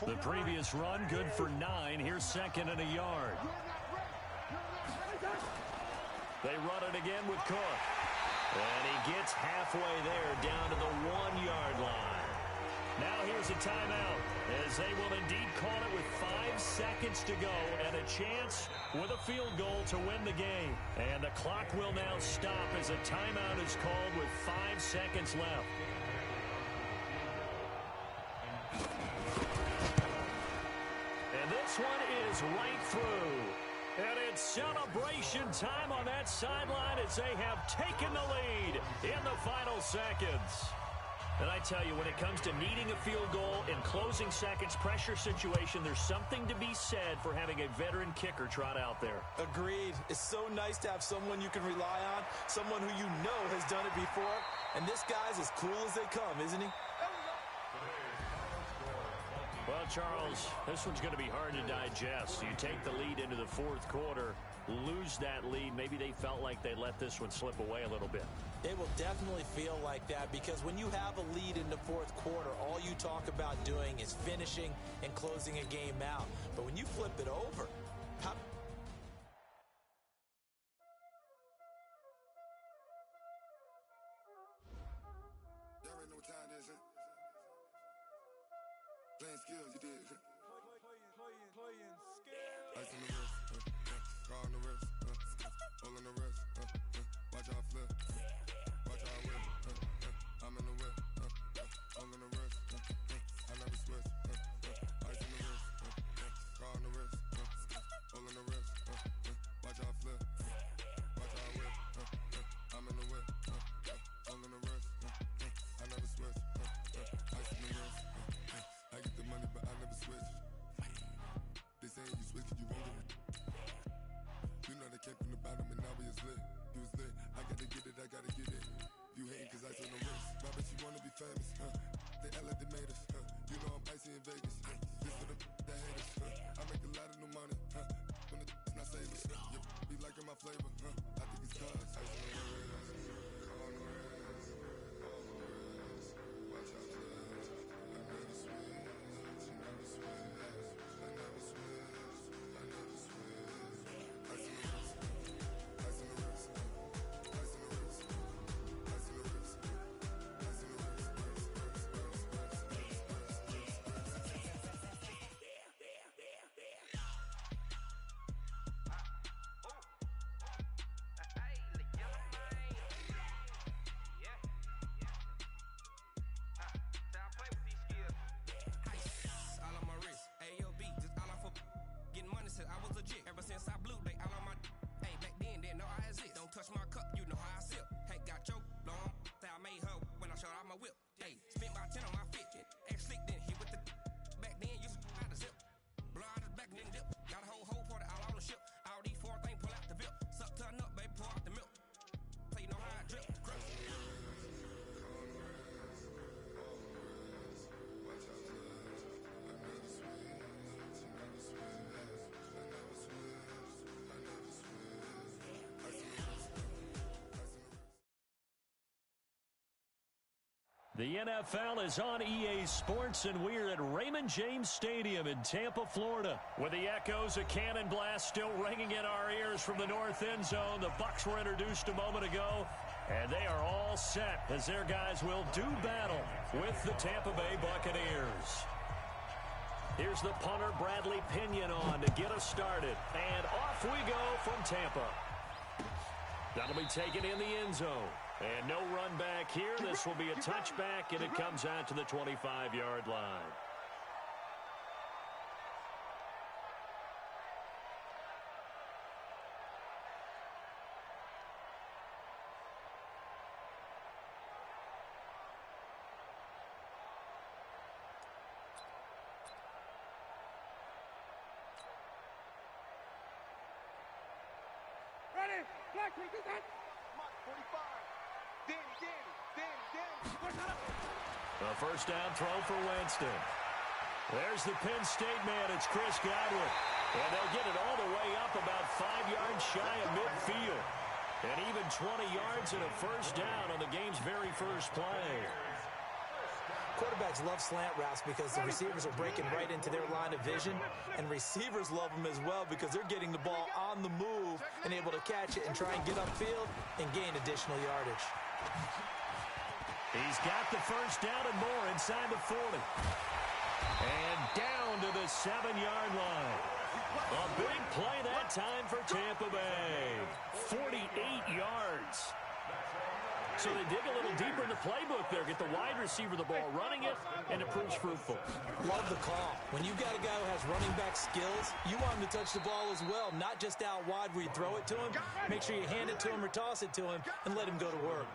The previous run, good for 9. Here's second and a yard. They run it again with Cook. And he gets halfway there, down to the 1-yard line. Now here's a timeout, as they will indeed call it with 5 seconds to go and a chance with a field goal to win the game. And the clock will now stop as a timeout is called with 5 seconds left. This one is right through. And it's celebration time on that sideline as they have taken the lead in the final seconds. And I tell you, when it comes to needing a field goal in closing seconds pressure situation, there's something to be said for having a veteran kicker trot out there. Agreed. It's so nice to have someone you can rely on, someone who you know has done it before. And this guy's as cool as they come, isn't he? Well, Charles, this one's going to be hard to digest. You take the lead into the fourth quarter, lose that lead. Maybe they felt like they let this one slip away a little bit. It will definitely feel like that because when you have a lead in the fourth quarter, all you talk about doing is finishing and closing a game out. But when you flip it over, how... Y'all already know what time it is, huh? Playing skills, you did. Playing skills. Ice on the wrist, car on the wrist, hole in the wrist, watch how I flip, watch how I whip, I'm in the whip, hole in the wrist, I never switch, ice on the wrist, car on the wrist, hole in the wrist, watch how I flip, watch how I whip, I'm in the whip, hole in the wrist, I never switch, ice on the wrist. I get the money, but I never switch. They saying you switch, you won't get it. You know they came from the bottom and now we is lit. You was lit, I gotta get it, I gotta get it. You hating cause I on the wrist. My bitch, you wanna be famous, They act like they made us, You know I'm icy in Vegas, This for the that hate us, I make a lot of new money, When the not savers, You be liking my flavor, I think it's cause ice on the wrist, on the wrist, on the wrist. Watch out, cuz I never switch. The NFL is on EA Sports, and we're at Raymond James Stadium in Tampa, Florida, with the echoes of cannon blast still ringing in our ears from the north end zone. The Bucs were introduced a moment ago, and they are all set as their guys will do battle with the Tampa Bay Buccaneers. Here's the punter, Bradley Pinion, on to get us started, and off we go from Tampa. That'll be taken in the end zone. And no run back here. This will be a touchback, and it comes out to the 25-yard line. Ready? Black, we do that. Mark 45. A first down throw for Winston. There's the Penn State man. It's Chris Godwin. And they'll get it all the way up about 5 yards shy of midfield. And even 20 yards and a first down on the game's very first play. Quarterbacks love slant routes because the receivers are breaking right into their line of vision, and receivers love them as well because they're getting the ball on the move and able to catch it and try and get upfield and gain additional yardage. He's got the first down and more inside the 40. And down to the 7-yard line. A big play that time for Tampa Bay. 48 yards. So they dig a little deeper in the playbook there. Get the wide receiver the ball, running it, and it proves fruitful. Love the call. When you've got a guy who has running back skills, you want him to touch the ball as well, not just out wide where you throw it to him. Make sure you hand it to him or toss it to him and let him go to work.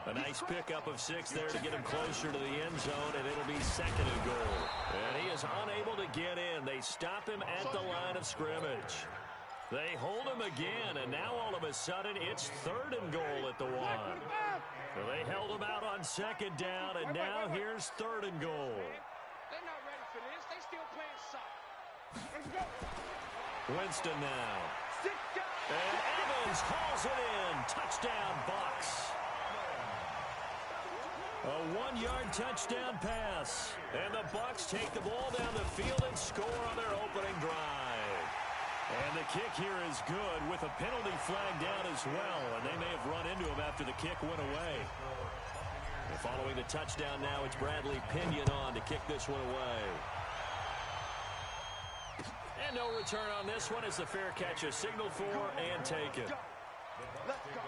A nice pickup of 6 there to get him closer to the end zone, and it'll be second and goal. And he is unable to get in. They stop him at the line of scrimmage. They hold him again, and now all of a sudden it's third and goal at the 1. So they held him out on second down, and now here's third and goal. They're not ready for this. They still playing soft. Winston now. And Evans hauls it in. Touchdown, Bucs. A 1-yard touchdown pass. And the Bucs take the ball down the field and score on their opening drive. And the kick here is good with a penalty flag down as well. And they may have run into him after the kick went away. And following the touchdown now, it's Bradley Pinion on to kick this one away. And no return on this one as the fair catch is signaled for and taken. Let's go.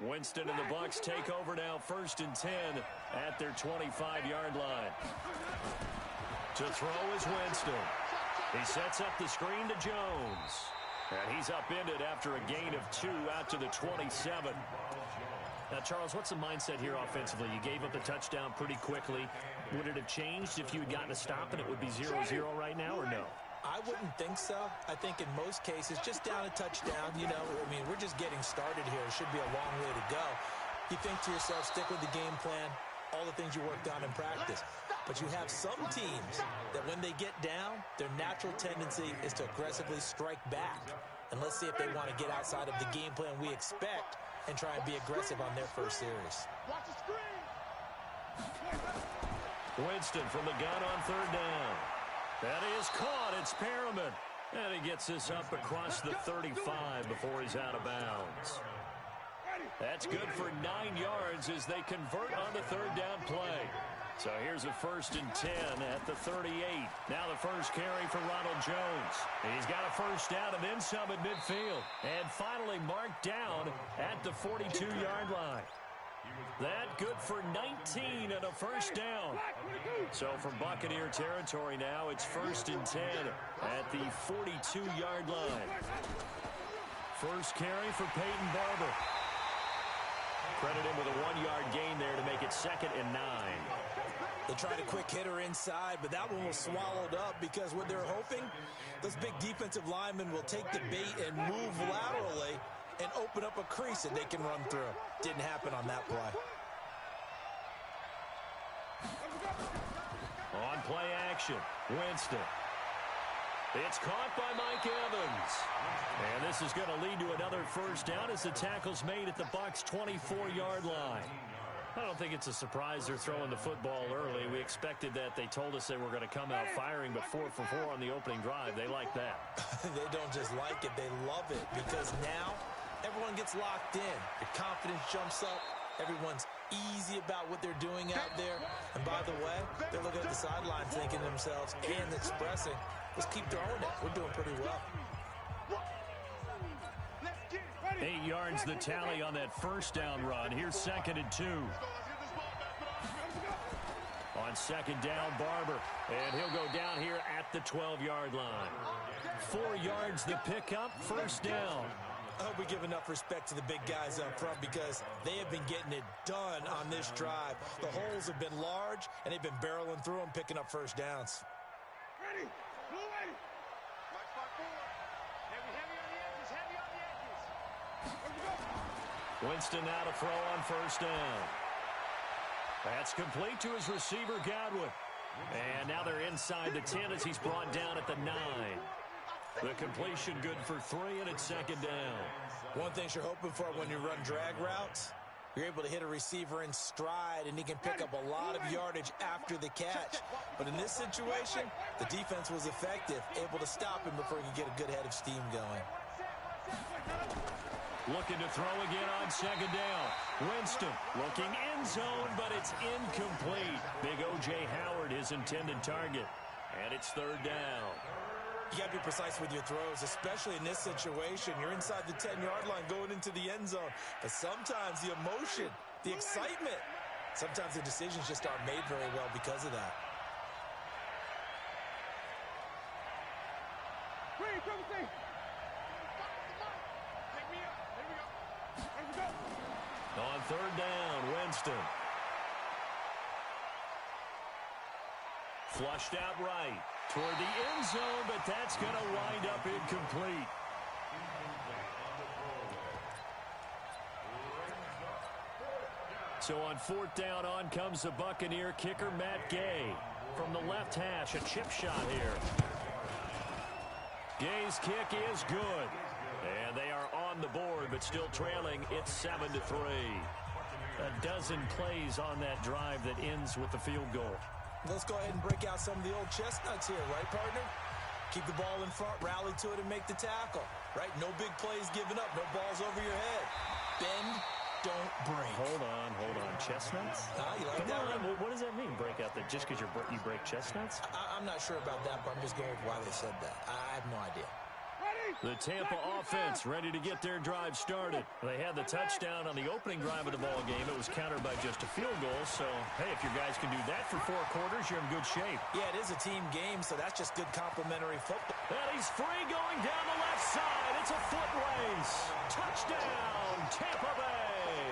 Winston and the Bucs take over now, 1st and 10 at their 25-yard line. To throw is Winston. He sets up the screen to Jones. And he's upended after a gain of 2 out to the 27. Now, Charles, what's the mindset here offensively? You gave up the touchdown pretty quickly. Would it have changed if you had gotten a stop and it would be 0-0 right now, or no? I wouldn't think so. I think in most cases, just down a touchdown, you know, I mean, we're just getting started here. It should be a long way to go. You think to yourself, stick with the game plan, all the things you worked on in practice. But you have some teams that when they get down, their natural tendency is to aggressively strike back. And let's see if they want to get outside of the game plan we expect and try and be aggressive on their first series. Watch the screen. Winston from the gun on third down. That is caught. It's Perriman. And he gets this up across the 35 before he's out of bounds. That's good for 9 yards as they convert on the third down play. So here's a 1st and 10 at the 38. Now the first carry for Ronald Jones. He's got a first down and then some at midfield. And finally marked down at the 42-yard line. That good for 19 and a first down. So from Buccaneer territory now, it's 1st and 10 at the 42-yard line. First carry for Peyton Barber. Credit him with a 1-yard gain there to make it 2nd and 9. They tried a quick hitter inside, but that one was swallowed up because what they're hoping, those big defensive linemen will take the bait and move laterally and open up a crease that they can run through. Didn't happen on that play. On play action, Winston. It's caught by Mike Evans. And this is going to lead to another first down as the tackle's made at the Bucs' 24-yard line. I don't think it's a surprise they're throwing the football early. We expected that. They told us they were going to come out firing, but 4 for 4 on the opening drive. They like that. They don't just like it, they love it, because now everyone gets locked in. Your confidence jumps up. Everyone's easy about what they're doing out there. And by the way, they're looking at the sideline thinking to themselves and expressing, let's keep throwing it. We're doing pretty well. 8 yards the tally on that first down run. Here's 2nd and 2. On 2nd down, Barber. And he'll go down here at the 12-yard line. 4 yards the pickup, first down. I hope we give enough respect to the big guys up front because they have been getting it done on this drive. The holes have been large, and they've been barreling through them, picking up first downs. Ready. Blue ready. March spot forward. Heavy on the edges. Heavy on the edges. Where'd you go? Winston now to throw on first down. That's complete to his receiver, Godwin. And now they're inside the 10 as he's brought down at the 9. The completion good for 3, and it's 2nd down. One thing you're hoping for when you run drag routes, you're able to hit a receiver in stride, and he can pick up a lot of yardage after the catch. But in this situation, the defense was effective, able to stop him before he could get a good head of steam going. Looking to throw again on 2nd down. Winston looking end zone, but it's incomplete. Big O.J. Howard, his intended target. And it's 3rd down. You got to be precise with your throws, especially in this situation. You're inside the 10-yard line going into the end zone. But sometimes the emotion, the excitement, sometimes the decisions just aren't made very well because of that. On 3rd down, Winston. Flushed out right toward the end zone, but that's going to wind up incomplete. So on 4th down, on comes the Buccaneer kicker, Matt Gay. From the left hash, a chip shot here. Gay's kick is good. And they are on the board, but still trailing. It's 7-3. A dozen plays on that drive that ends with the field goal. Let's go ahead and break out some of the old chestnuts here, right, partner? Keep the ball in front, rally to it, and make the tackle, right? No big plays given up, no balls over your head. Bend, don't break. Hold on. Chestnuts? You like that one? What does that mean, break out? That just because you break chestnuts? I'm not sure about that, but I'm just going with why they said that. I have no idea. The Tampa offense ready to get their drive started. They had the touchdown on the opening drive of the ball game. It was countered by just a field goal. So, hey, if your guys can do that for 4 quarters, you're in good shape. Yeah, it is a team game, so that's just good complimentary football. And he's free going down the left side. It's a foot race. Touchdown, Tampa Bay.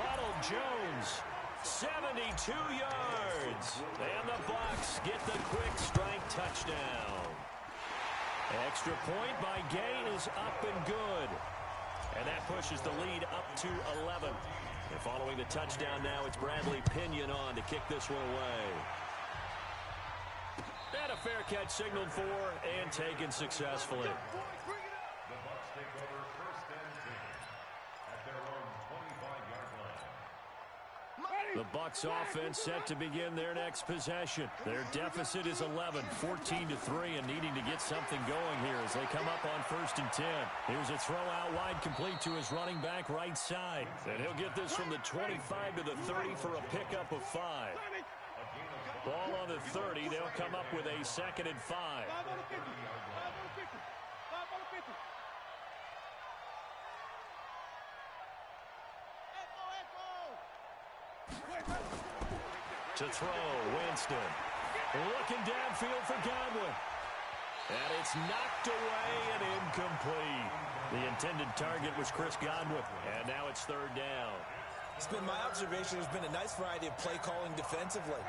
Ronald Jones, 72 yards. And the Bucs get the quick strike touchdown. Extra point by Gay is up and good. And that pushes the lead up to 11. And following the touchdown now, it's Bradley Pinion on to kick this one away. And a fair catch signaled for and taken successfully. The Bucs take over 1st and 10 at their own 25-yard line. The Bucs offense set to begin their next possession. Their deficit is 11, 14-3, and needing to get something going here as they come up on 1st and 10. Here's a throw out wide complete to his running back right side. And he'll get this from the 25 to the 30 for a pickup of 5. Ball on the 30. They'll come up with a 2nd and 5. To throw, Winston. Looking downfield for Godwin. And it's knocked away and incomplete. The intended target was Chris Godwin. And now it's 3rd down. It's been my observation there's been a nice variety of play calling defensively.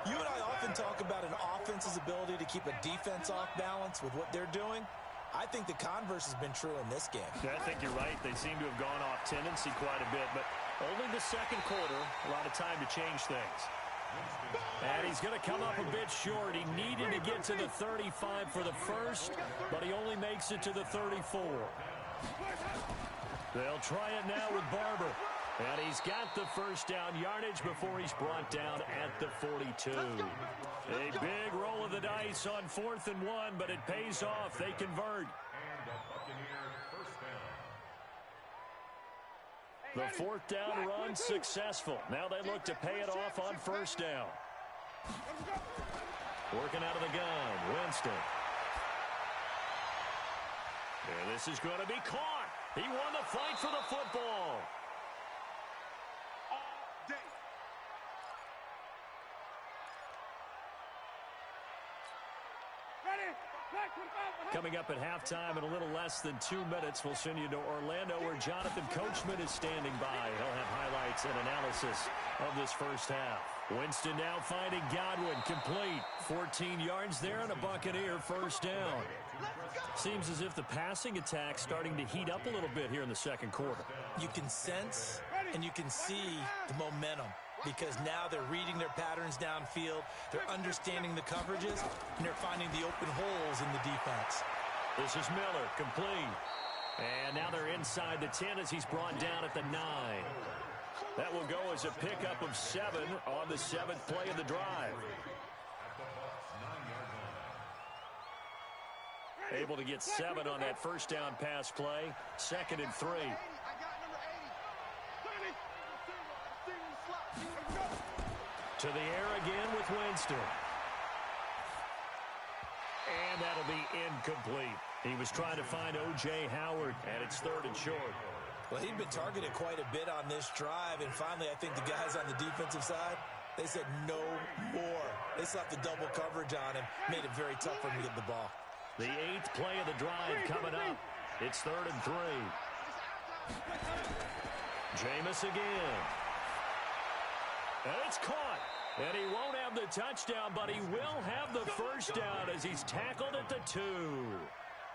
You and I often talk about an offense's ability to keep a defense off balance with what they're doing. I think the converse has been true in this game. Yeah, I think you're right. They seem to have gone off tendency quite a bit, but only the 2nd quarter, a lot of time to change things. And he's going to come up a bit short. He needed to get to the 35 for the first, but he only makes it to the 34. They'll try it now with Barber. And he's got the first down yardage before he's brought down at the 42. A big roll of the dice on 4th and 1, but it pays off. They convert. The 4th down run successful. Now they look to pay it off on 1st down. Working out of the gun, Winston. And this is going to be caught. He won the fight for the football. Coming up at halftime in a little less than 2 minutes, we'll send you to Orlando where Jonathan Coachman is standing by. He'll have highlights and analysis of this first half. Winston now finding Godwin complete. 14 yards there and a Buccaneer first down. Seems as if the passing attack's starting to heat up a little bit here in the second quarter. You can sense and you can see the momentum, because now they're reading their patterns downfield, they're understanding the coverages, and they're finding the open holes in the defense. This is Miller, complete. And now they're inside the 10 as he's brought down at the 9. That will go as a pickup of 7 on the 7th play of the drive. Able to get 7 on that first down pass play. 2nd and 3. To the air again with Winston. And that'll be incomplete. He was trying to find O.J. Howard, and it's 3rd and short. Well, he'd been targeted quite a bit on this drive, and finally I think the guys on the defensive side, they said no more. They slapped the double coverage on him, made it very tough for him to get the ball. The 8th play of the drive coming up. It's 3rd and 3. Jameis again. And it's caught. And he won't have the touchdown, but he will have the first down as he's tackled at the 2.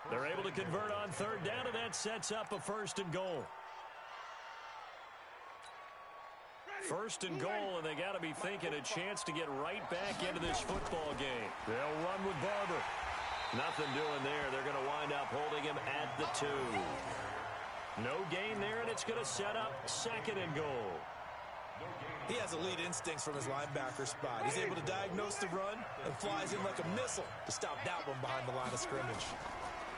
They're able to convert on 3rd down, and that sets up a 1st and goal. 1st and goal, and they got to be thinking a chance to get right back into this football game. They'll run with Barber. Nothing doing there. They're going to wind up holding him at the 2. No gain there, and it's going to set up 2nd and goal. He has elite instincts from his linebacker spot. He's able to diagnose the run and flies in like a missile to stop that one behind the line of scrimmage.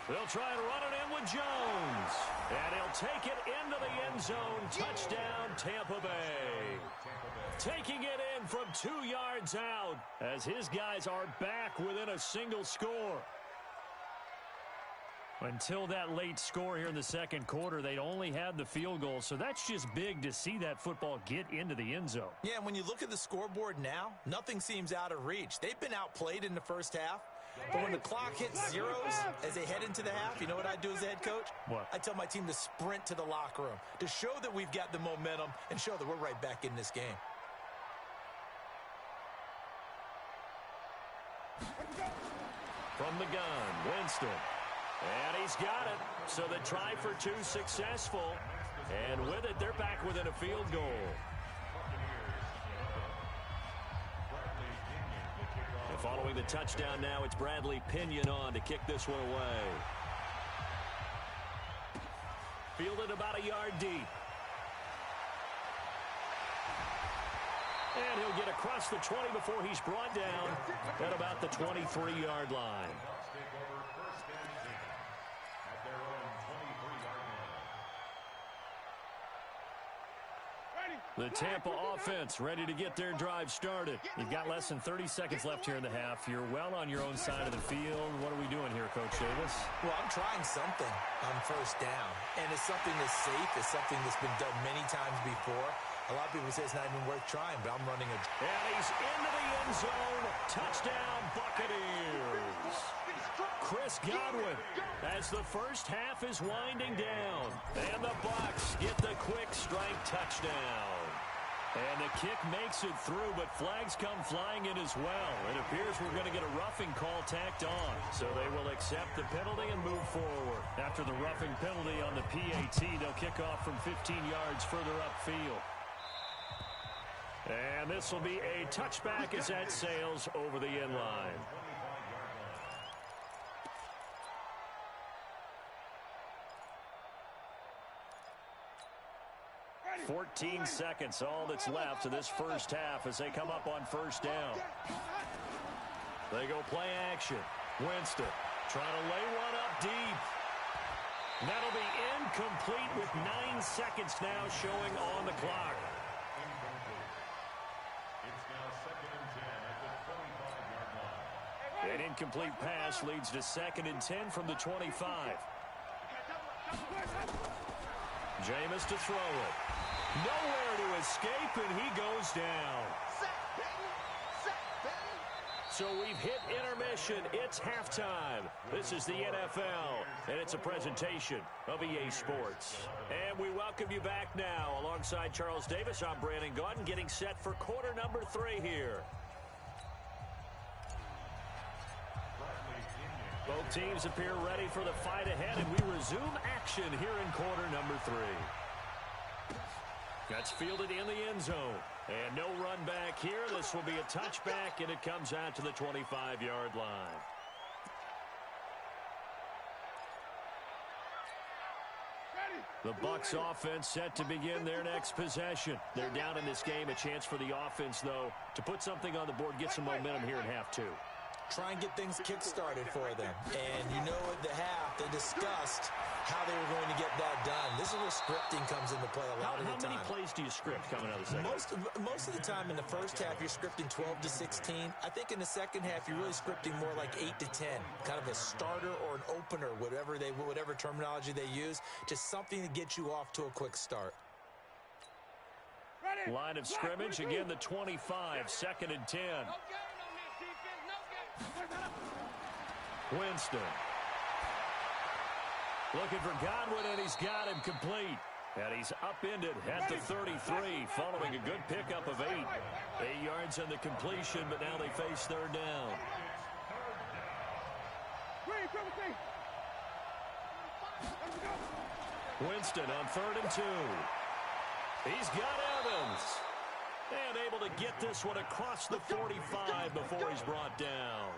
They'll try and run it in with Jones. And he'll take it into the end zone. Touchdown, Tampa Bay. Taking it in from 2 yards out as his guys are back within a single score. Until that late score here in the second quarter, they'd only had the field goal, so that's just big to see that football get into the end zone. Yeah, and when you look at the scoreboard now, nothing seems out of reach. They've been outplayed in the first half, but when the clock hits zeros as they head into the half, you know what I do as a head coach? What? I tell my team to sprint to the locker room to show that we've got the momentum and show that we're right back in this game. From the gun, Winston. And he's got it. So the try for 2 successful. And with it, they're back within a field goal. And following the touchdown now, it's Bradley Pinion on to kick this one away. Fielded about a yard deep. And he'll get across the 20 before he's brought down at about the 23-yard line. The Tampa offense ready to get their drive started. You've got less than 30 seconds left here in the half. You're well on your own side of the field. What are we doing here, Coach Davis? Well, I'm trying something on first down, and it's something that's safe. It's something that's been done many times before. A lot of people say it's not even worth trying, but I'm running a... And he's into the end zone. Touchdown, Buccaneers. Chris Godwin as the first half is winding down. And the Bucs get the quick strike touchdown. And the kick makes it through, but flags come flying in as well. It appears we're going to get a roughing call tacked on. So they will accept the penalty and move forward. After the roughing penalty on the PAT, they'll kick off from 15 yards further upfield. And this will be a touchback as that sails over the end line. 14 seconds, all that's left of this first half as they come up on first down. They go play action. Winston trying to lay one up deep. That'll be incomplete with 9 seconds now showing on the clock. It's now 2nd and 10 at the 25-yard line. An incomplete pass leads to 2nd and 10 from the 25. Jameis to throw it. Nowhere to escape, and he goes down. So we've hit intermission. It's halftime. This is the NFL, and it's a presentation of EA Sports. And we welcome you back now. Alongside Charles Davis, I'm Brandon Gaudin, getting set for quarter number 3 here. Both teams appear ready for the fight ahead, and we resume action here in quarter number 3. That's fielded in the end zone. And no run back here. This will be a touchback, and it comes out to the 25-yard line. The Bucs offense set to begin their next possession. They're down in this game. A chance for the offense, though, to put something on the board, get some momentum here in half 2. Try and get things kick-started for them. And you know at the half, they discussed how they were going to get that done. This is where scripting comes into play a lot of the time. How many plays do you script coming out of the second? Most of the time in the first half, you're scripting 12 to 16. I think in the second half, you're really scripting more like 8 to 10. Kind of a starter or an opener, whatever terminology they use. Just something to get you off to a quick start. Line of scrimmage, again the 25, 2nd and 10. Winston. Looking for Godwin, and he's got him complete. And he's upended at the 33 following a good pickup of 8. 8 yards on the completion, but now they face third down. Winston on 3rd and 2. He's got Evans. And able to get this one across the 45 before he's brought down.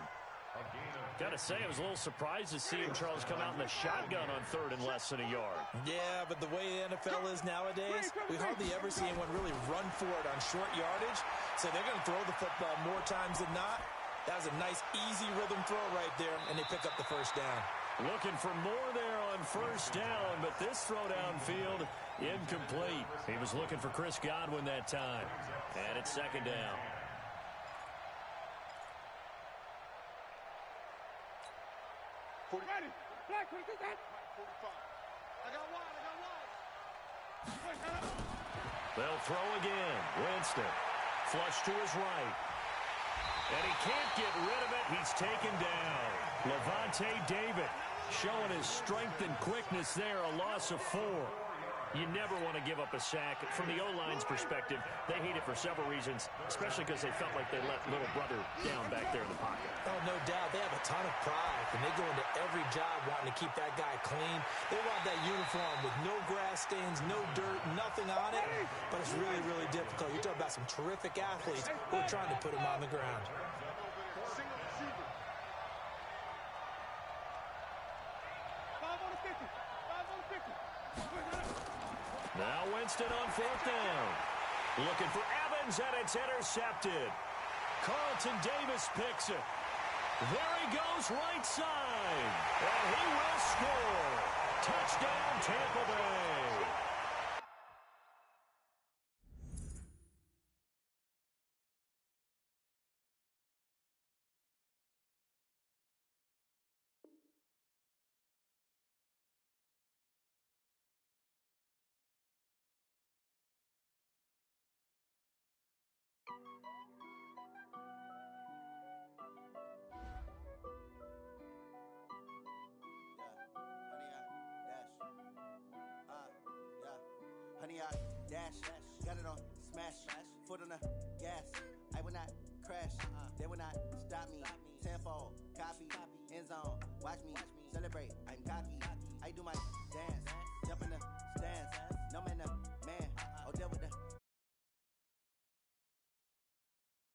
Got to say, I was a little surprised to see him, Charles, come out in the shotgun on 3rd and less than a yard. Yeah, but the way the NFL is nowadays, we hardly ever see anyone really run for it on short yardage. So they're going to throw the football more times than not. That was a nice, easy rhythm throw right there, and they pick up the first down. Looking for more there on first down, but this throw downfield, incomplete. He was looking for Chris Godwin that time. And it's 2nd down. They'll throw again. Winston. Flush to his right. And he can't get rid of it. He's taken down. Levante David showing his strength and quickness there. A loss of 4. You never want to give up a sack. From the O-line's perspective, they hate it for several reasons, especially because they felt like they let little brother down back there in the pocket. Oh, no doubt. They have a ton of pride, and they go into every job wanting to keep that guy clean. They want that uniform with no grass stains, no dirt, nothing on it, but it's really, really difficult. You're talking about some terrific athletes who are trying to put him on the ground. Now Winston on 4th down. Looking for Evans, and it's intercepted. Carlton Davis picks it. There he goes right side. And he will score. Touchdown, Tampa Bay. Dash, got it on smash, foot on the gas. I will not crash, they will not stop me. Tenfold, copy, end zone, watch me celebrate. I'm cocky, I do my